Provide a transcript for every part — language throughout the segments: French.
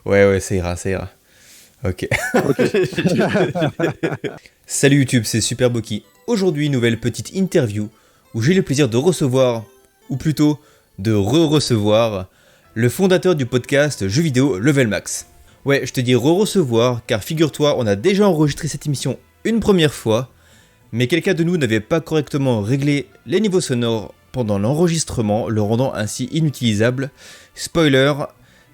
Ouais, ça ira, ça ira. Ok. Ok. Salut YouTube, c'est Super Boki. Aujourd'hui, nouvelle petite interview où j'ai le plaisir de recevoir, ou plutôt de re-recevoir, le fondateur du podcast jeux vidéo Level Max. Ouais, je te dis re-recevoir car figure-toi, on a déjà enregistré cette émission une première fois, mais quelqu'un de nous n'avait pas correctement réglé les niveaux sonores pendant l'enregistrement, le rendant ainsi inutilisable. Spoiler,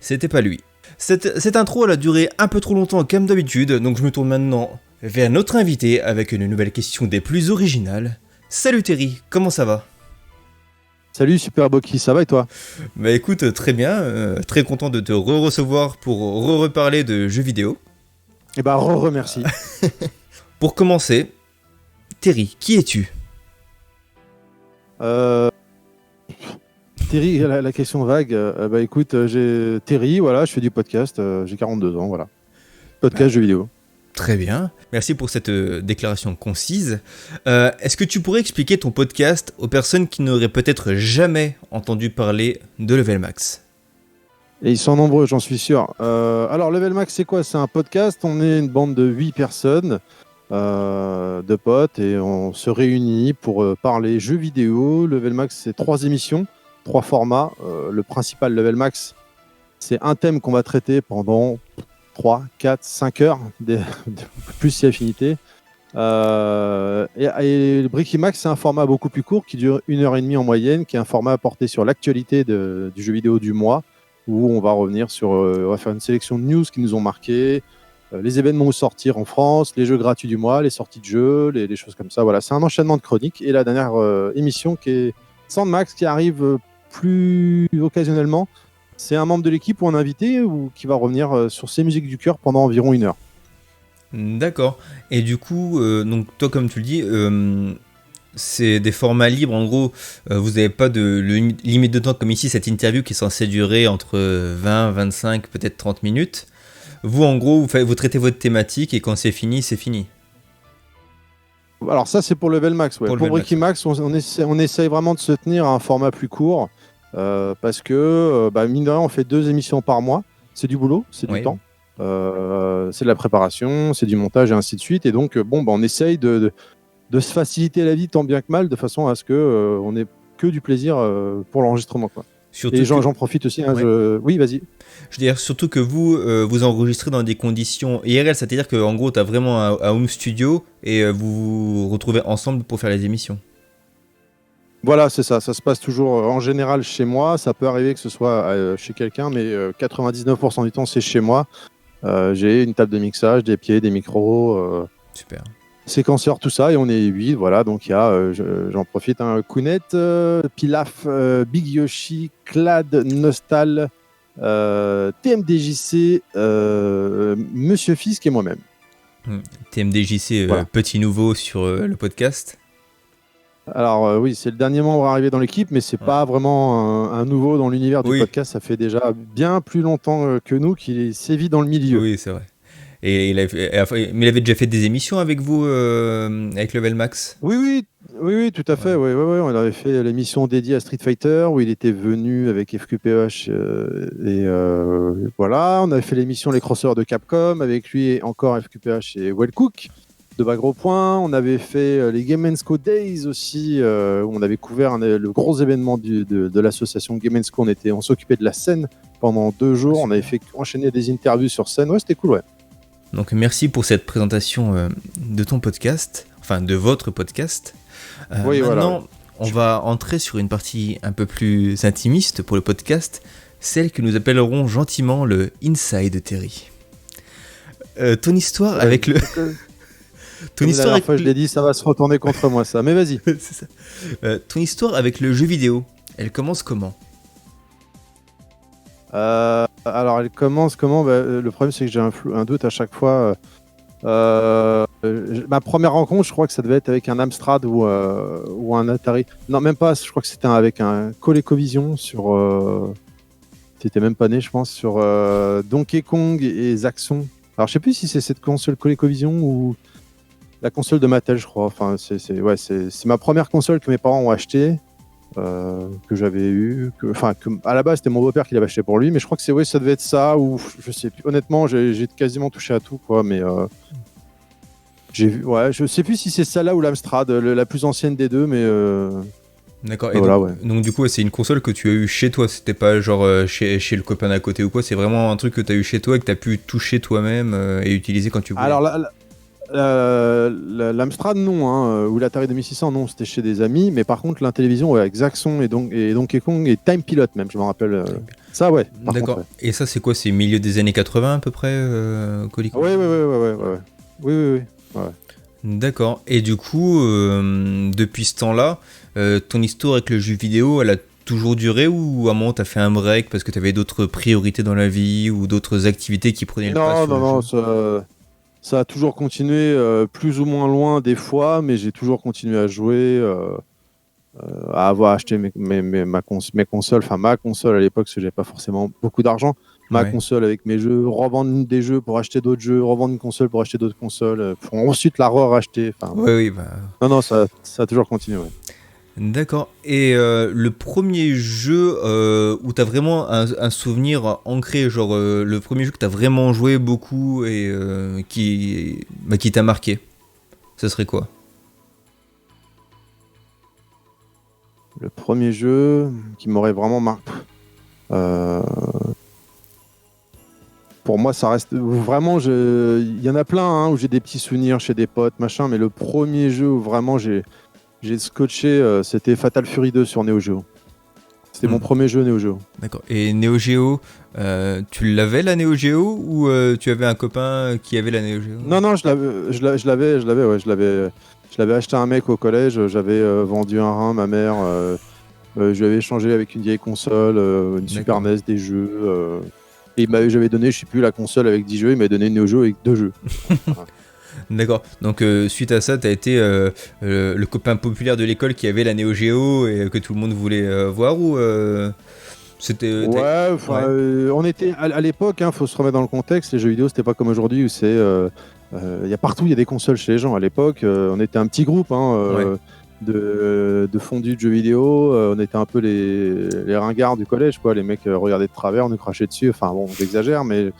c'était pas lui. Cette intro elle a duré un peu trop longtemps comme d'habitude, donc je me tourne maintenant vers notre invité avec une nouvelle question des plus originales. Salut Terry, comment ça va? Salut Super Boki, ça va et toi? Bah écoute, très bien, très content de te re-recevoir pour re-reparler de jeux vidéo. Eh ben, remercie. Pour commencer, Terry, qui es-tu? Euh, Terry, la question vague. Bah écoute, j'ai Terry, voilà, je fais du podcast, j'ai 42 ans, voilà. Podcast jeux vidéo. Très bien, merci pour cette déclaration concise. Est-ce que tu pourrais expliquer ton podcast aux personnes qui n'auraient peut-être jamais entendu parler de Level Max? Et ils sont nombreux, j'en suis sûr. Alors, Level Max, c'est quoi? C'est un podcast, on est une bande de 8 personnes, de potes, et on se réunit pour parler jeux vidéo. Level Max, c'est 3 émissions, 3 formats. Le principal Level Max, c'est un thème qu'on va traiter pendant 3, 4, 5 heures, plus si affinité. Et le Bricky Max, c'est un format beaucoup plus court qui dure 1h30 en moyenne, qui est un format porté sur l'actualité du jeu vidéo du mois, où on va revenir sur, on va faire une sélection de news qui nous ont marqué, les événements où sortir en France, les jeux gratuits du mois, les sorties de jeux, les choses comme ça. Voilà, c'est un enchaînement de chroniques. Et la dernière émission qui est Sandmax, qui arrive plus occasionnellement. C'est un membre de l'équipe ou un invité ou qui va revenir sur ses musiques du cœur pendant environ 1 heure. D'accord. Et du coup, donc toi comme tu le dis, c'est des formats libres. En gros, vous n'avez pas de limite de temps comme ici, cette interview qui est censée durer entre 20, 25, peut-être 30 minutes. Vous, en gros, vous traitez votre thématique et quand c'est fini, c'est fini. Alors ça, c'est pour Level Max. Ouais. Pour Pour Level Bricky Max, Max, on essaye vraiment de se tenir à un format plus court parce que, mine de rien, on fait 2 émissions par mois. C'est du boulot, c'est Oui. du temps. C'est de la préparation, c'est du montage et ainsi de suite. Et donc, on essaye de se faciliter la vie tant bien que mal de façon à ce que on ait que du plaisir pour l'enregistrement, quoi. Surtout Et que, j'en profite aussi. Hein, ouais. Oui, vas-y. Je veux dire, surtout que vous, vous enregistrez dans des conditions IRL, c'est-à-dire qu'en gros, tu as vraiment un home studio et vous vous retrouvez ensemble pour faire les émissions. Voilà, c'est ça. Ça se passe toujours en général chez moi. Ça peut arriver que ce soit chez quelqu'un, mais 99% du temps, c'est chez moi. J'ai une table de mixage, des pieds, des micros, Super. séquenceur, tout ça, et on est 8. Voilà, donc il y a, j'en profite, Kounet, Pilaf, Big Yoshi, Clad, Nostal, TMDJC, Monsieur Fisk et moi-même. TMDJC, Voilà. petit nouveau sur le podcast. Alors oui, c'est le dernier membre arrivé dans l'équipe, mais c'est pas vraiment un nouveau dans l'univers du Oui. podcast. Ça fait déjà bien plus longtemps que nous qu'il sévit dans le milieu. Oui, c'est vrai. Et mais il avait déjà fait des émissions avec vous, avec Level Max. Oui, tout à fait. Ouais. On avait fait l'émission dédiée à Street Fighter où il était venu avec FQPH voilà. On avait fait l'émission Les Crosseurs de Capcom avec lui et encore FQPH et Wellcook de Bas Gros Point. On avait fait les Game Co Days aussi où on avait couvert le gros événement de l'association Game Co. On s'occupait de la scène pendant 2 jours. On avait fait enchaîner des interviews sur scène. Ouais, c'était cool, ouais. Donc merci pour cette présentation de ton podcast, enfin de votre podcast. Oui, maintenant, voilà. on va entrer sur une partie un peu plus intimiste pour le podcast, celle que nous appellerons gentiment le Inside Terry. Ton histoire avec le... Ton histoire la dernière fois, je l'ai dit, ça va se retourner contre moi, ça. Mais vas-y. C'est ça. Ton histoire avec le jeu vidéo, elle commence comment? Alors, elle commence comment? Le problème, c'est que j'ai un doute à chaque fois. Ma première rencontre, je crois que ça devait être avec un Amstrad ou un Atari. Non, même pas. Je crois que c'était avec un ColecoVision sur. T'étais même pas né, je pense, sur Donkey Kong et Zaxxon. Alors, je sais plus si c'est cette console ColecoVision ou la console de Mattel, je crois. Enfin, c'est ma première console que mes parents ont achetée. que j'avais eu. À la base, c'était mon beau-père qui l'avait acheté pour lui, mais je crois que ça devait être ça, ou je sais plus. Honnêtement, j'ai quasiment touché à tout, quoi, mais je sais plus si c'est celle-là ou l'Amstrad, la plus ancienne des deux, mais D'accord. Et voilà, donc, ouais. donc du coup, c'est une console que tu as eu chez toi. C'était pas genre chez le copain d'à côté ou quoi. C'est vraiment un truc que tu as eu chez toi et que tu as pu toucher toi-même et utiliser quand tu voulais. Alors, l'Amstrad, non, hein, ou l'Atari 2600, non, c'était chez des amis, mais par contre, l'Intellivision, ouais, avec Zaxxon et Donkey Kong et Time Pilot, même, je me rappelle. Ça, ouais, par D'accord. contre, ouais. Et ça, c'est quoi? C'est milieu des années 80 à peu près, Colicos? Ouais. Oui. Ouais. D'accord. Et du coup, depuis ce temps-là, ton histoire avec le jeu vidéo, elle a toujours duré ou à un moment t'as fait un break parce que t'avais d'autres priorités dans la vie ou d'autres activités qui prenaient le pas sur le Non, jeu? ça a toujours continué, plus ou moins loin des fois, mais j'ai toujours continué à jouer, à avoir acheté mes consoles, enfin ma console à l'époque, parce que j'avais pas forcément beaucoup d'argent. Ma Ouais. console avec mes jeux, revendre des jeux pour acheter d'autres jeux, revendre une console pour acheter d'autres consoles, pour ensuite la racheter. Enfin, Ouais, oui, bah. non, ça a toujours continué. Ouais. D'accord. Et le premier jeu où t'as vraiment un souvenir ancré, genre le premier jeu que t'as vraiment joué beaucoup et qui t'a marqué, ça serait quoi? Le premier jeu qui m'aurait vraiment marqué. Pour moi, ça reste vraiment. Il y en a plein hein, où j'ai des petits souvenirs chez des potes, machin. Mais le premier jeu où vraiment j'ai scotché, c'était Fatal Fury 2 sur Neo Geo. C'était mon premier jeu Neo Geo. D'accord. Et Neo Geo, tu l'avais la Neo Geo ou tu avais un copain qui avait la Neo Geo? Non, je l'avais acheté à un mec au collège. J'avais vendu un rein, ma mère. Je lui avais échangé avec une vieille console, une Super D'accord. NES, des jeux. Et j'avais donné, je sais plus, la console avec 10 jeux. Il m'a donné une Neo Geo avec 2 jeux. Voilà. D'accord. Donc suite à ça, t'as été le copain populaire de l'école qui avait la Neo Geo et que tout le monde voulait voir ou c'était Ouais, ouais. on était à l'époque, faut se remettre dans le contexte. Les jeux vidéo, c'était pas comme aujourd'hui où il y a partout, il y a des consoles chez les gens. À l'époque, on était un petit groupe Ouais. de fondus de jeux vidéo. On était un peu les ringards du collège, quoi. Les mecs regardaient de travers, on nous crachait dessus. Enfin bon, j'exagère, mais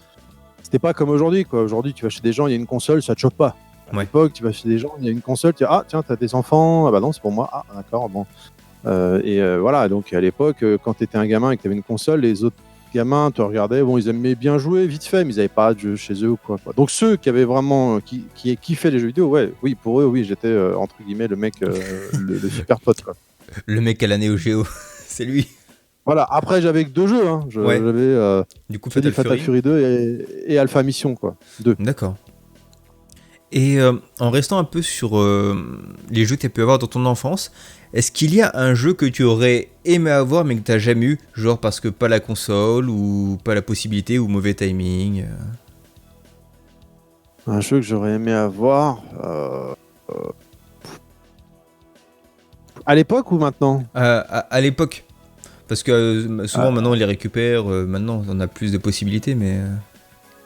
c'était pas comme aujourd'hui, quoi. Aujourd'hui, tu vas chez des gens, il y a une console, ça te choque pas. À Ouais. l'époque, tu vas chez des gens, il y a une console, tu dis ah tiens, t'as des enfants, ah bah non, c'est pour moi. Ah d'accord, bon. Voilà, donc à l'époque, quand tu étais un gamin et que tu avais une console, les autres gamins te regardaient, bon, ils aimaient bien jouer vite fait, mais ils n'avaient pas de jeu chez eux ou quoi. Donc ceux qui avaient vraiment, qui kiffaient les jeux vidéo, ouais, oui, pour eux, oui, j'étais entre guillemets le mec, le super pote, quoi. Le mec à la Neo Geo, c'est lui. Voilà, après j'avais que 2 jeux, hein. Ouais. J'avais, Du coup, je te dis, Fatal Fury 2 et Alpha Mission, quoi. 2. D'accord. Et en restant un peu sur les jeux que tu as pu avoir dans ton enfance, est-ce qu'il y a un jeu que tu aurais aimé avoir mais que tu n'as jamais eu, genre parce que pas la console ou pas la possibilité ou mauvais timing Un jeu que j'aurais aimé avoir. À l'époque ou maintenant? à l'époque? Parce que souvent maintenant on les récupère, maintenant on a plus de possibilités, mais...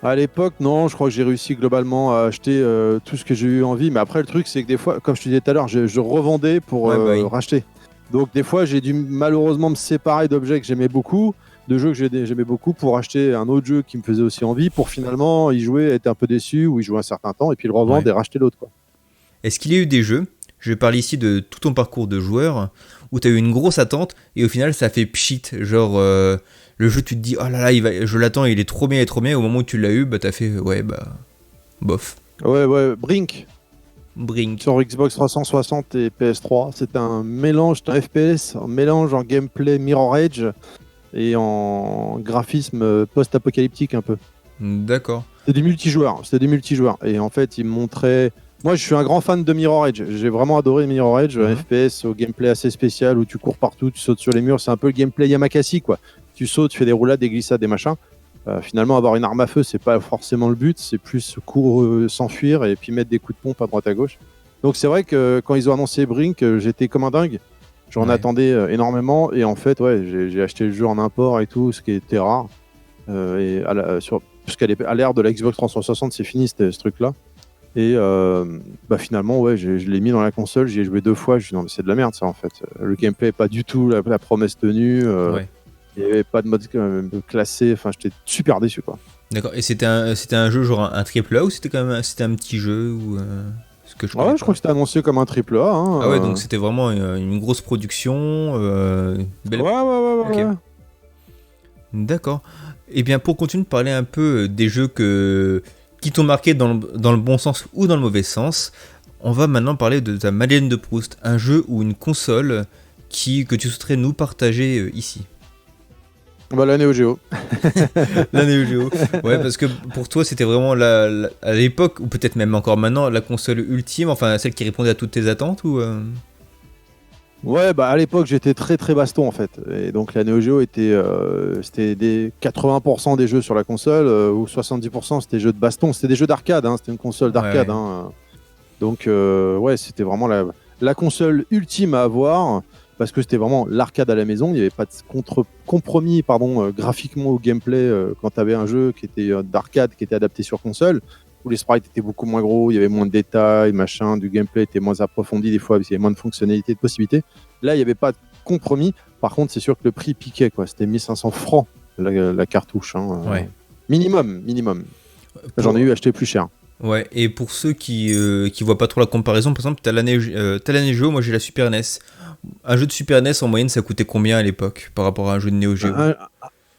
À l'époque, non, je crois que j'ai réussi globalement à acheter tout ce que j'ai eu envie. Mais après, le truc, c'est que des fois, comme je te disais tout à l'heure, je revendais pour Ouais, bah oui. racheter. Donc, des fois, j'ai dû malheureusement me séparer d'objets que j'aimais beaucoup, de jeux que j'aimais beaucoup, pour acheter un autre jeu qui me faisait aussi envie, pour finalement y jouer, être un peu déçu, ou y jouer un certain temps, et puis le revendre Ouais. et racheter l'autre, quoi. Est-ce qu'il y a eu des jeux, je parle ici de tout ton parcours de joueur, où tu as eu une grosse attente et au final ça fait pchit, genre le jeu tu te dis oh là là je l'attends, il est trop bien, et au moment où tu l'as eu, bah t'as fait ouais bah bof. Ouais, Brink, Brink. sur Xbox 360 et PS3, c'était un mélange, c'était un FPS, un mélange en gameplay Mirror Edge et en graphisme post-apocalyptique un peu. D'accord. C'était des multijoueurs. Et en fait, ils me montraient. Moi, je suis un grand fan de Mirror Edge. J'ai vraiment adoré Mirror Edge, un FPS au gameplay assez spécial où tu cours partout, tu sautes sur les murs. C'est un peu le gameplay Yamakasi, quoi. Tu sautes, tu fais des roulades, des glissades, des machins. Finalement, avoir une arme à feu, c'est pas forcément le but. C'est plus s'enfuir et puis mettre des coups de pompe à droite à gauche. Donc, c'est vrai que quand ils ont annoncé Brink, j'étais comme un dingue. J'en Ouais. attendais énormément. Et en fait, ouais, j'ai acheté le jeu en import et tout, ce qui était rare. Parce qu'à l'ère de la Xbox 360, c'est fini ce truc-là. Et finalement, ouais, je l'ai mis dans la console, j'y ai joué 2 fois, je me suis dit non mais c'est de la merde ça en fait. Le gameplay est pas du tout la promesse tenue, Ouais. il n'y avait pas de mode classé, enfin j'étais super déçu quoi. D'accord. Et c'était un jeu genre un triple A ou c'était quand même c'était un petit jeu ou ce que je connais Ouais, pas. je crois que c'était annoncé comme un triple A. Hein, Ah ouais, donc c'était vraiment une grosse production. Belle... Ok. Ouais. D'accord. Et bien pour continuer de parler un peu des jeux qui t'ont marqué dans le bon sens ou dans le mauvais sens, on va maintenant parler de ta Madeleine de Proust, un jeu ou une console que tu souhaiterais nous partager ici. Bah la Neo Geo. La Neo Geo. Ouais, parce que pour toi, c'était vraiment à l'époque, ou peut-être même encore maintenant, la console ultime, enfin celle qui répondait à toutes tes attentes ou Ouais, bah à l'époque j'étais très très baston en fait. Et donc la Neo Geo c'était des 80% des jeux sur la console, ou 70% c'était des jeux de baston, c'était des jeux d'arcade, hein, c'était une console d'arcade. Ouais. Hein. Donc ouais, c'était vraiment la console ultime à avoir, parce que c'était vraiment l'arcade à la maison, il n'y avait pas de compromis graphiquement au gameplay quand tu avais un jeu qui était d'arcade, qui était adapté sur console, où les sprites étaient beaucoup moins gros, il y avait moins de détails, machin, du gameplay était moins approfondi des fois, parce qu'il y avait moins de fonctionnalités, de possibilités. Là, il n'y avait pas de compromis. Par contre, c'est sûr que le prix piquait, quoi. C'était 1500 francs la cartouche. Hein. Ouais. Minimum. J'en ai eu acheté plus cher. Ouais, et pour ceux qui voient pas trop la comparaison, par exemple, t'as la Neo Geo, moi j'ai la Super NES. Un jeu de Super NES en moyenne, ça coûtait combien à l'époque par rapport à un jeu de Neo Geo?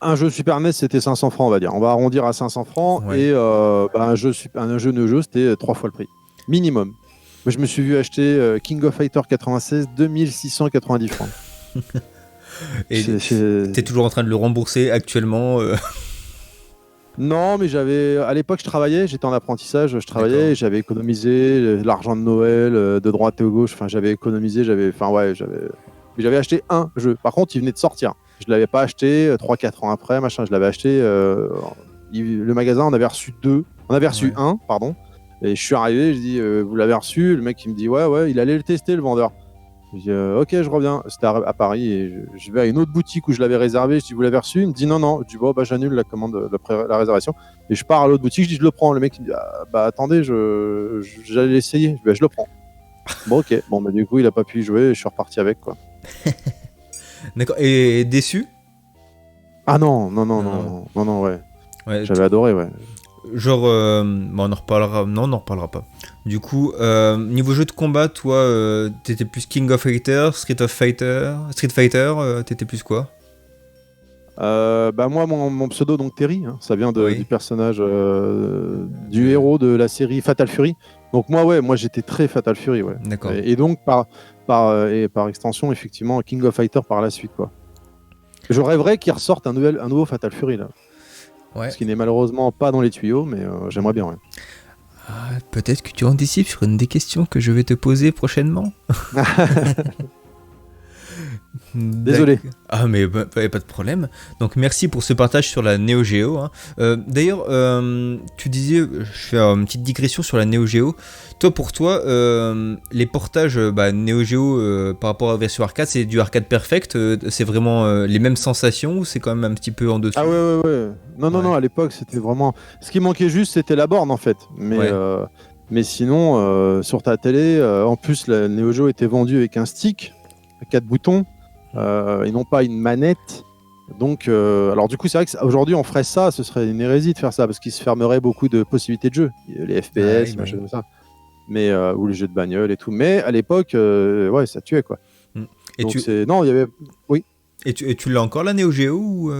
Un jeu Super NES, c'était 500 francs, on va dire. On va arrondir à 500 francs. Ouais. Et un jeu Neo Geo, c'était 3 fois le prix. Minimum. Moi, je me suis vu acheter King of Fighter 96, 2690 francs. Et t'es toujours en train de le rembourser actuellement Non, mais à l'époque, je travaillais, j'étais en apprentissage, je travaillais, D'accord. et j'avais économisé l'argent de Noël, de droite et de gauche. Enfin, j'avais économisé, j'avais acheté un jeu. Par contre, il venait de sortir. Je l'avais pas acheté 3-4 ans après, machin. Je l'avais acheté. Le magasin en avait reçu deux. On avait reçu Ouais. un, pardon. Et je suis arrivé, je dis, vous l'avez reçu? Le mec, il me dit, ouais, il allait le tester, le vendeur. Je dis, ok, je reviens. C'était à Paris, et je vais à une autre boutique où je l'avais réservé. Je dis, vous l'avez reçu? Il me dit, non. Je dis, bon, bah, j'annule la commande, la réservation. Et je pars à l'autre boutique, je dis, je le prends. Le mec, il me dit, ah, bah, attendez, j'allais l'essayer. Je dis, bah, je le prends. Bon, ok. Bon, bah, du coup, il a pas pu y jouer, et je suis reparti avec, quoi. D'accord. Et déçu? Ah non, ouais. Ouais. J'avais adoré, ouais. Genre, bon, on en reparlera. Non, on n'en reparlera pas. Du coup, niveau jeu de combat, toi, t'étais plus King of Fighters, Street Fighter, t'étais plus quoi? Bah moi, mon pseudo, donc Terry, hein, ça vient Oui. du personnage du héros de la série Fatal Fury. Donc moi j'étais très Fatal Fury, ouais. D'accord. Et donc par extension, effectivement, King of Fighter par la suite, quoi. Je rêverais qu'il ressorte un nouveau Fatal Fury là, Ouais. ce qui n'est malheureusement pas dans les tuyaux, mais j'aimerais bien. Ouais. Ah, peut-être que tu anticipes sur une des questions que je vais te poser prochainement. Désolé. Ah, mais pas de problème. Donc merci pour ce partage sur la Neo Geo. Hein. D'ailleurs, tu disais, je fais une petite digression sur la Neo Geo. Pour toi, les portages Neo Geo par rapport à la version arcade, c'est du arcade perfect. C'est vraiment les mêmes sensations ou c'est quand même un petit peu en dessous? Ah ouais. Non, à l'époque c'était vraiment. Ce qui manquait juste, c'était la borne en fait. Mais sinon, sur ta télé, en plus la Neo Geo était vendue avec un stick à 4 boutons. Et non pas une manette. Donc, alors du coup, c'est vrai qu'aujourd'hui, on ferait ça, ce serait une hérésie de faire ça, parce qu'il se fermerait beaucoup de possibilités de jeu, les FPS, machin comme ça, mais ou les jeux de bagnole et tout. Mais à l'époque, ouais, ça tuait quoi. Et donc non, il y avait, oui. Et tu l'as encore la Neo Geo ou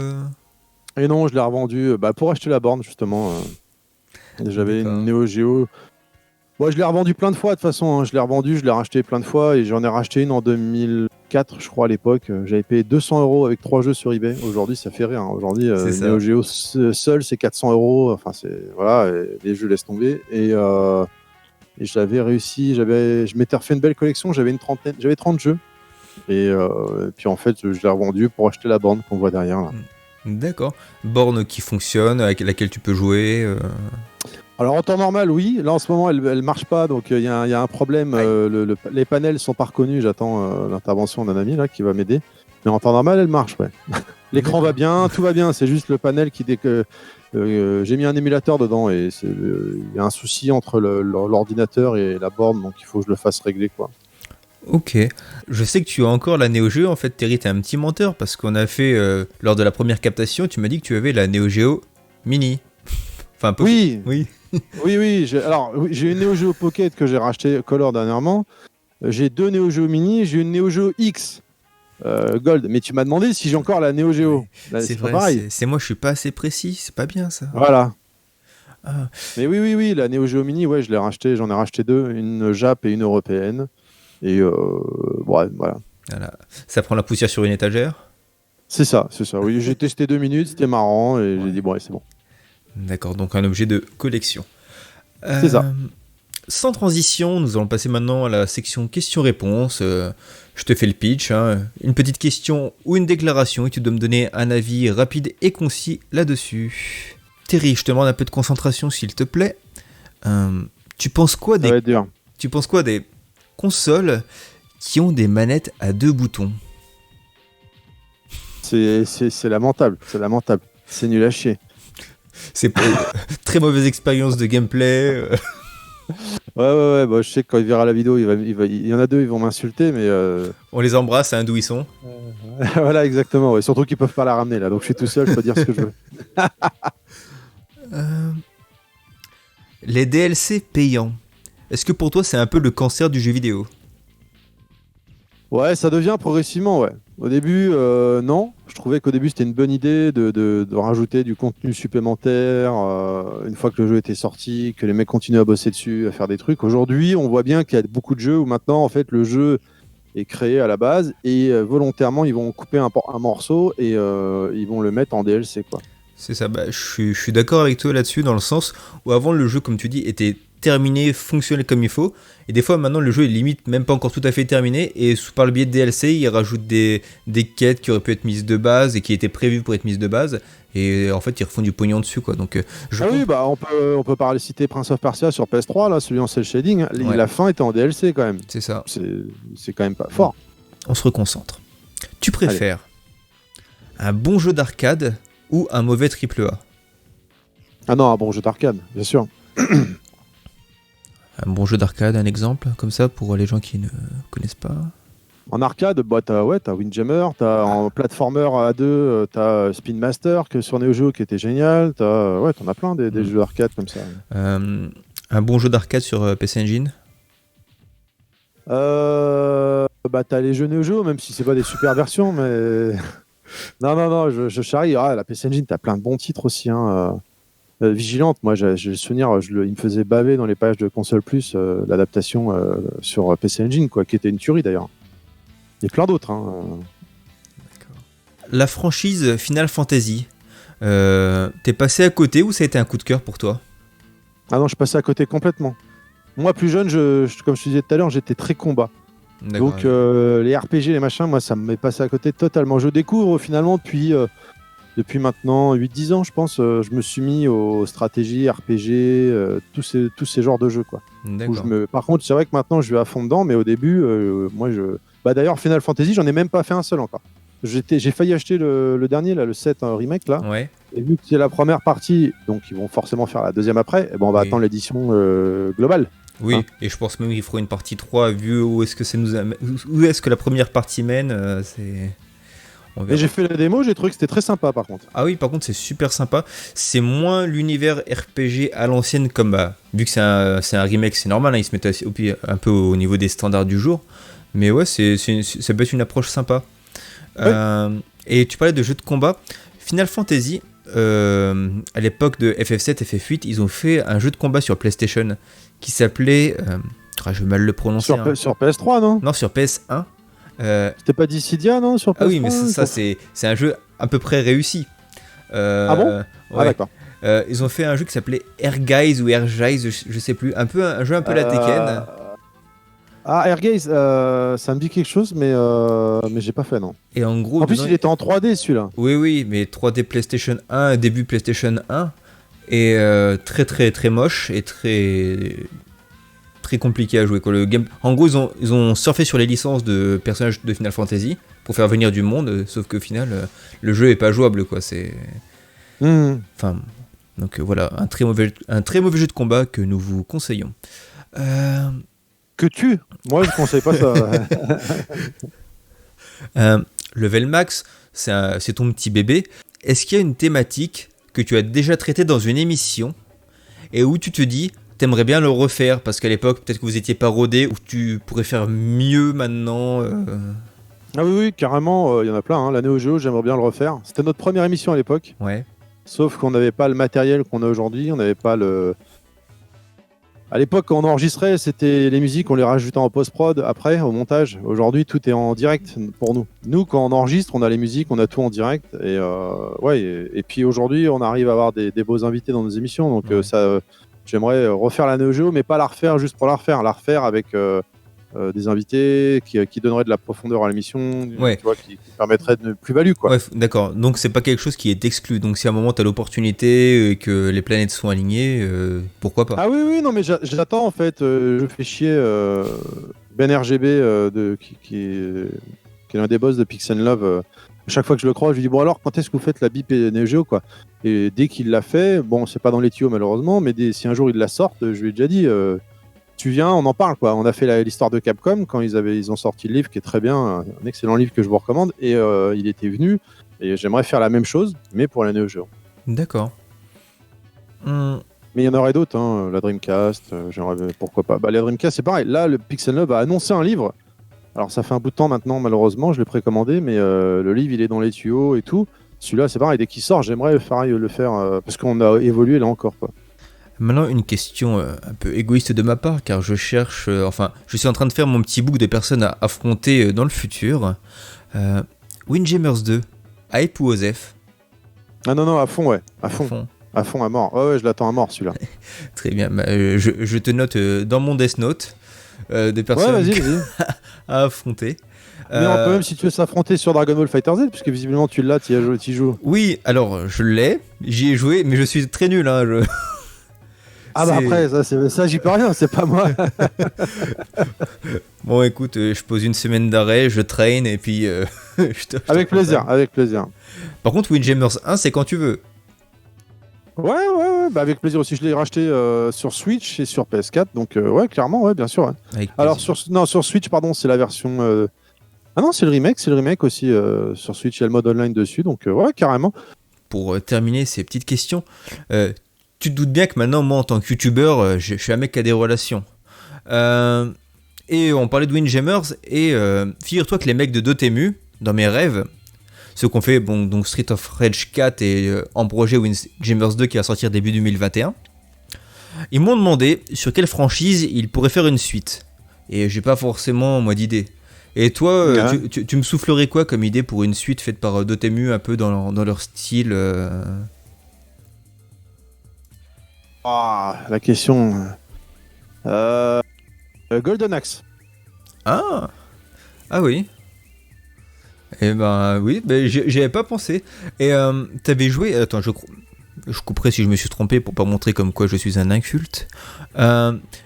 Et non, je l'ai revendu pour acheter la borne justement. J'avais une Neo Geo. Ouais, je l'ai revendu plein de fois de toute façon. Hein. Je l'ai racheté plein de fois, et j'en ai racheté une en 2004, je crois, à l'époque. J'avais payé 200 € avec 3 jeux sur eBay. Aujourd'hui, ça fait rien. Aujourd'hui, Neo Geo seul, c'est 400 €. Enfin, voilà, les jeux laissent tomber. Et j'avais réussi. Je m'étais refait une belle collection. J'avais 30 jeux. Et puis en fait, je l'ai revendu pour acheter la borne qu'on voit derrière là. D'accord. Borne qui fonctionne, avec laquelle tu peux jouer. Alors en temps normal, oui. Là en ce moment, elle marche pas, donc il y a un problème. Les panels sont pas reconnus. J'attends l'intervention d'un ami là qui va m'aider. Mais en temps normal, elle marche. Ouais. L'écran va bien, tout va bien. C'est juste le panel J'ai mis un émulateur dedans et il y a un souci entre l'ordinateur et la borne, donc il faut que je le fasse régler, quoi. Ok. Je sais que tu as encore la Neo Geo. En fait, Terry, t'es un petit menteur parce qu'on a fait, lors de la première captation, tu m'as dit que tu avais la Neo Geo Mini. Enfin, un peu. Oui, Oui. oui. J'ai une Neo Geo Pocket que j'ai racheté Color dernièrement. J'ai 2 Neo Geo Mini, j'ai une Neo Geo X Gold. Mais tu m'as demandé si j'ai encore la Neo Geo. Là, C'est pas vrai, pareil. c'est moi, je suis pas assez précis. C'est pas bien ça. Voilà. Ah. Mais oui, la Neo Geo Mini, ouais, je l'ai racheté. J'en ai racheté 2, une Jap et une européenne. Et ouais, voilà. Voilà. Ça prend la poussière sur une étagère. C'est ça. Oui, j'ai testé 2 minutes, c'était marrant et j'ai dit bon, ouais, c'est bon. D'accord, donc un objet de collection. C'est ça. Sans transition, nous allons passer maintenant à la section questions-réponses. Je te fais le pitch, hein. Une petite question ou une déclaration et tu dois me donner un avis rapide et concis là-dessus. Terry, je te demande un peu de concentration s'il te plaît. Tu penses quoi Ça va être dur. des consoles qui ont des manettes à 2 boutons? C'est lamentable, c'est nul à chier. C'est pas très mauvaise expérience de gameplay. Ouais, bah, je sais que quand il verra la vidéo, il y en a 2, ils vont m'insulter, mais On les embrasse, hein, d'où ils sont. voilà, exactement. Ouais. Surtout qu'ils peuvent pas la ramener là, donc je suis tout seul, je peux dire ce que je veux. Les DLC payants. Est-ce que pour toi c'est un peu le cancer du jeu vidéo? Ouais, ça devient progressivement, ouais. Au début, non. Je trouvais qu'au début, c'était une bonne idée de rajouter du contenu supplémentaire une fois que le jeu était sorti, que les mecs continuent à bosser dessus, à faire des trucs. Aujourd'hui, on voit bien qu'il y a beaucoup de jeux où maintenant, en fait, le jeu est créé à la base et volontairement, ils vont couper un morceau et ils vont le mettre en DLC, quoi. C'est ça, bah, je suis d'accord avec toi là-dessus, dans le sens où avant le jeu, comme tu dis, était terminé, fonctionnel comme il faut, et des fois maintenant le jeu est limite même pas encore tout à fait terminé, et par le biais de DLC, ils rajoutent des quêtes qui auraient pu être mises de base et qui étaient prévues pour être mises de base, et en fait ils refont du pognon dessus, quoi. Donc, oui, bah on peut parler citer Prince of Persia sur PS3, là, celui en cel shading. Ouais. La fin était en DLC quand même. C'est ça. C'est quand même pas fort. On se reconcentre. Tu préfères un bon jeu d'arcade ou un mauvais AAA? Ah non, un bon jeu d'arcade, bien sûr. Un bon jeu d'arcade, un exemple, comme ça, pour les gens qui ne connaissent pas. En arcade, bah, t'as Windjammer, en platformer à 2, t'as Spin Master que sur Neo Geo qui était génial, t'en as plein des jeux d'arcade comme ça. Un bon jeu d'arcade sur PC Engine? Bah t'as les jeux Neo Geo, même si c'est pas des super versions, mais non, je charrie. Ah, la PC Engine, t'as plein de bons titres aussi, hein. Vigilante, moi j'ai le souvenir, il me faisait baver dans les pages de Console Plus, l'adaptation sur PC Engine, quoi, qui était une tuerie d'ailleurs. Il y a plein d'autres. Hein. La franchise Final Fantasy, t'es passé à côté ou ça a été un coup de cœur pour toi? Ah non, je passais à côté complètement. Moi, plus jeune, comme je te disais tout à l'heure, j'étais très combat. Donc les RPG, les machins, moi, ça me m'est passé à côté totalement. Je découvre finalement depuis maintenant 8-10 ans, je pense, je me suis mis aux stratégies, RPG, tous ces genres de jeux, quoi. Par contre, c'est vrai que maintenant, je vais à fond dedans, mais au début, Bah d'ailleurs, Final Fantasy, j'en ai même pas fait un seul encore. J'ai failli acheter le dernier, là, le 7 remake, là. Ouais. Et vu que c'est la première partie, donc ils vont forcément faire la deuxième après, et on va attendre l'édition globale. Oui, hein. Et je pense même qu'il faudra une partie 3, vu où est-ce que la première partie mène, c'est... Et j'ai fait la démo, j'ai trouvé que c'était très sympa par contre. Ah oui, par contre c'est super sympa. C'est moins l'univers RPG à l'ancienne, comme vu que c'est un remake, c'est normal, hein, ils se mettent un peu au niveau des standards du jour. Mais ouais, ça peut être une approche sympa. Ouais. Et tu parlais de jeux de combat. Final Fantasy, à l'époque de FF7, FF8, ils ont fait un jeu de combat sur PlayStation qui s'appelait... je vais mal le prononcer. Sur PS3, non ? Non, sur PS1. C'était pas Dissidia, non, sur PS3 ? Ah oui, mais ça c'est un jeu à peu près réussi. Ah bon ? Ouais. Ah d'accord. Ils ont fait un jeu qui s'appelait Air Guys ou Air Guys, je sais plus. Un jeu un peu la Tekken. Ah, Air Guys, ça me dit quelque chose, mais j'ai pas fait, non. Et en gros, en plus, il était en 3D celui-là. Oui, mais 3D PlayStation 1, début PlayStation 1. Et très très très moche et très compliqué à jouer, quoi. En gros, ils ont surfé sur les licences de personnages de Final Fantasy pour faire venir du monde, sauf qu'au final, le jeu est pas jouable, quoi. C'est... Enfin, Donc voilà, un très mauvais jeu de combat que nous vous conseillons. Moi, je conseille pas ça. Level Max, c'est ton petit bébé. Est-ce qu'il y a une thématique que tu as déjà traitée dans une émission et où tu te dis, t'aimerais bien le refaire parce qu'à l'époque, peut-être que vous étiez pas rodé ou tu pourrais faire mieux maintenant Ah oui, carrément, il y en a plein. Hein. La Neo Geo, j'aimerais bien le refaire. C'était notre première émission à l'époque. Ouais. Sauf qu'on n'avait pas le matériel qu'on a aujourd'hui. On n'avait pas le. À l'époque, quand on enregistrait, c'était les musiques, on les rajoutait en post-prod après, au montage. Aujourd'hui, tout est en direct pour nous. Nous, quand on enregistre, on a les musiques, on a tout en direct. Et puis aujourd'hui, on arrive à avoir des beaux invités dans nos émissions. Donc j'aimerais refaire la Neo Geo, mais pas la refaire juste pour la refaire. La refaire avec des invités qui donneraient de la profondeur à l'émission, Ouais. tu vois, qui permettraient de plus-value, quoi. Ouais, d'accord. Donc c'est pas quelque chose qui est exclu. Donc si à un moment t'as l'opportunité et que les planètes sont alignées, pourquoi pas. Ah oui, non, mais j'attends en fait. Je fais chier Ben RGB, qui est l'un des boss de Pix Love. À chaque fois que je le croise, je lui dis bon alors quand est-ce que vous faites la bip et Neo Geo, quoi. Et dès qu'il l'a fait, bon c'est pas dans les tuyaux malheureusement, mais si un jour il la sortent, je lui ai déjà dit tu viens, on en parle, quoi. On a fait l'histoire de Capcom quand ils ont sorti le livre qui est très bien, un excellent livre que je vous recommande, et il était venu et j'aimerais faire la même chose mais pour la Neo Geo. D'accord. Mais il y en aurait d'autres, hein. La Dreamcast, pourquoi pas. La Dreamcast, c'est pareil. Là, le Pixel Love a annoncé un livre. Alors, ça fait un bout de temps maintenant, malheureusement, je l'ai précommandé, mais le livre, il est dans les tuyaux et tout. Celui-là, c'est pareil. Dès qu'il sort, j'aimerais le faire parce qu'on a évolué là encore, quoi. Maintenant, une question un peu égoïste de ma part, car je cherche... je suis en train de faire mon petit book de personnes à affronter dans le futur. Windjammers 2, hype ou Osef? Ah non, à fond, ouais. À fond. À fond, à mort. Ouais, je l'attends à mort, celui-là. Très bien. Je te note dans mon Death Note des personnes vas-y. à affronter. Mais on peut même, si tu veux s'affronter sur Dragon Ball Fighter Z, puisque visiblement tu l'as, tu y joues. Oui, alors je l'ai, j'y ai joué, mais je suis très nul. Hein, après, ça j'y peux rien, c'est pas moi. Bon, écoute, je pose une semaine d'arrêt, je traîne et puis avec plaisir. Par contre, Windjammers 1, c'est quand tu veux. Ouais, avec plaisir aussi. Je l'ai racheté sur Switch et sur PS4, donc clairement, ouais, bien sûr. Ouais. Alors sur Switch, pardon, c'est la version. Ah non, c'est le remake aussi sur Switch. Il y a le mode online dessus, donc ouais, carrément. Pour terminer ces petites questions, tu te doutes bien que maintenant, moi, en tant que youtubeur, je suis un mec qui a des relations. Et on parlait de Windjammers, et figure-toi que les mecs de Dotemu, dans mes rêves, ceux qu'on fait, donc Street of Rage 4 et en projet Windjammers 2 qui va sortir début 2021, ils m'ont demandé sur quelle franchise ils pourraient faire une suite. Et j'ai pas forcément, moi, d'idée. Et toi, tu me soufflerais quoi comme idée pour une suite faite par Dotemu, un peu dans leur style La question... Golden Axe. Ah oui. Eh ben oui, j'y avais pas pensé. Et t'avais joué... Attends, je couperai si je me suis trompé pour pas montrer comme quoi je suis un inculte.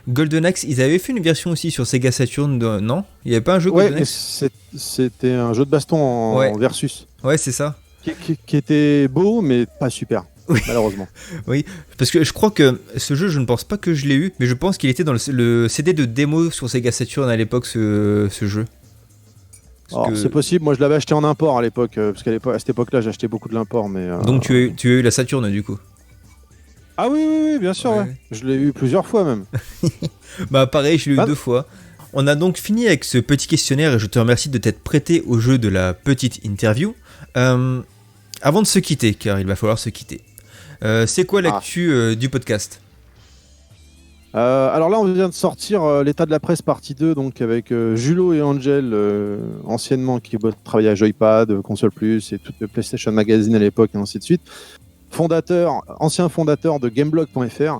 Golden Axe, ils avaient fait une version aussi sur Sega Saturn, non? Il y avait pas un jeu Golden Axe? C'était un jeu de baston en versus. Ouais, c'est ça. Qui était beau, mais pas super. Oui. Malheureusement. Oui, parce que je crois que ce jeu, je ne pense pas que je l'ai eu, mais je pense qu'il était dans le CD de démo sur Sega Saturn à l'époque, ce jeu. C'est possible, moi je l'avais acheté en import à l'époque, parce qu'à cette époque-là j'achetais beaucoup de l'import. Mais donc tu as eu la Saturn du coup? Ah oui, bien sûr, ouais. Je l'ai eu plusieurs fois même. Pareil, je l'ai eu 2 fois. On a donc fini avec ce petit questionnaire et je te remercie de t'être prêté au jeu de la petite interview. Avant de se quitter, car il va falloir se quitter, c'est quoi l'actu du podcast? Alors là, on vient de sortir l'état de la presse partie 2, donc avec Julo et Angel, anciennement, qui travaillaient à Joypad, Console Plus et toute le PlayStation Magazine à l'époque, et ainsi de suite. Ancien fondateur de Gameblog.fr.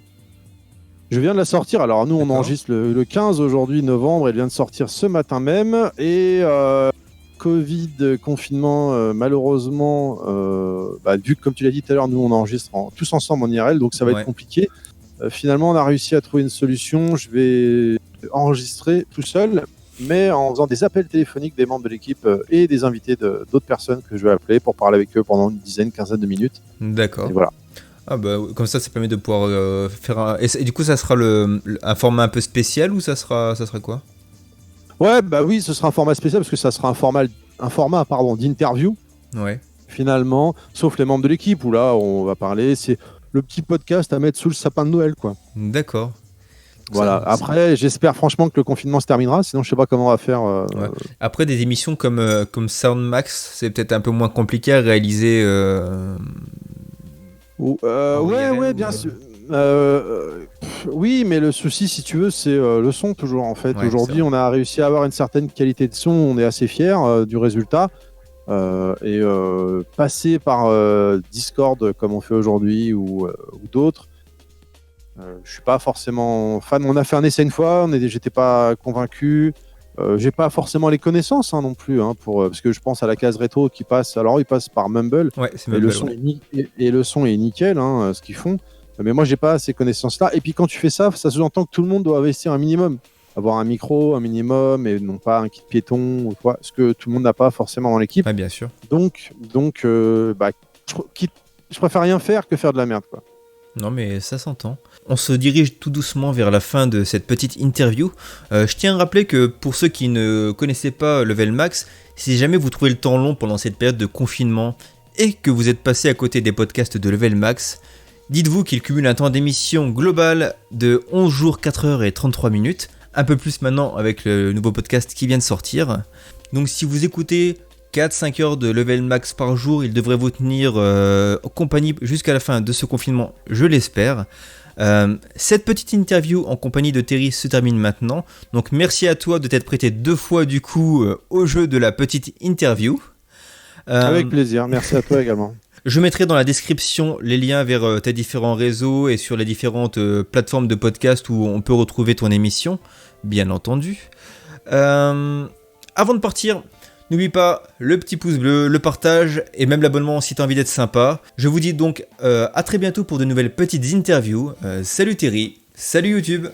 Je viens de la sortir. Alors nous, on enregistre le 15 aujourd'hui, novembre. Elle vient de sortir ce matin même. Et Covid, confinement, malheureusement, vu que, comme tu l'as dit tout à l'heure, nous, on enregistre tous ensemble en IRL, donc ça va être compliqué. Finalement, on a réussi à trouver une solution. Je vais enregistrer tout seul, mais en faisant des appels téléphoniques des membres de l'équipe et des invités d'autres personnes que je vais appeler pour parler avec eux pendant une quinzaine de minutes. D'accord. Et voilà. Ah bah comme ça permet de pouvoir faire un... Et du coup ça sera un format un peu spécial ou ça sera quoi? Ouais, bah oui, ce sera un format spécial parce que ça sera un format pardon, d'interview. Ouais. Finalement, sauf les membres de l'équipe où là on va parler, c'est le petit podcast à mettre sous le sapin de Noël, quoi. D'accord. Voilà. Après, j'espère franchement que le confinement se terminera, sinon je sais pas comment on va faire. Ouais. Après, des émissions comme Soundmax, c'est peut-être un peu moins compliqué à réaliser. Ouais, bien sûr. Oui, mais le souci, si tu veux, c'est le son toujours en fait. Ouais, Aujourd'hui, on a réussi à avoir une certaine qualité de son, on est assez fiers du résultat. Passer par Discord comme on fait aujourd'hui ou d'autres, je suis pas forcément fan. On a fait un essai une fois, j'étais pas convaincu. J'ai pas forcément les connaissances non plus, parce que je pense à la case rétro qui passe. Alors, il passe par Mumble, ouais, c'est et Mumble, le son et le son est nickel, ce qu'ils font. Mais moi, j'ai pas ces connaissances-là. Et puis, quand tu fais ça, ça sous-entend que tout le monde doit investir un minimum, avoir un micro, un minimum, et non pas un kit piéton ou quoi, ce que tout le monde n'a pas forcément dans l'équipe. Ouais, bien sûr. Donc, je préfère rien faire que faire de la merde, quoi. Non, mais ça s'entend. On se dirige tout doucement vers la fin de cette petite interview. Je tiens à rappeler que pour ceux qui ne connaissaient pas Level Max, si jamais vous trouvez le temps long pendant cette période de confinement et que vous êtes passé à côté des podcasts de Level Max, dites-vous qu'il cumule un temps d'émission global de 11 jours, 4 heures et 33 minutes. Un peu plus maintenant avec le nouveau podcast qui vient de sortir. Donc si vous écoutez 4-5 heures de Level Max par jour, il devrait vous tenir compagnie jusqu'à la fin de ce confinement, je l'espère. Cette petite interview en compagnie de Terry se termine maintenant. Donc merci à toi de t'être prêté 2 fois du coup au jeu de la petite interview. Avec plaisir, merci à toi également. Je mettrai dans la description les liens vers tes différents réseaux et sur les différentes plateformes de podcast où on peut retrouver ton émission, bien entendu. Avant de partir, n'oublie pas le petit pouce bleu, le partage et même l'abonnement si tu as envie d'être sympa. Je vous dis donc à très bientôt pour de nouvelles petites interviews. Salut Terry, salut YouTube.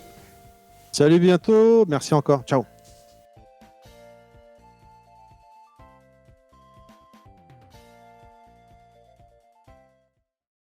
Salut, bientôt, merci encore, ciao.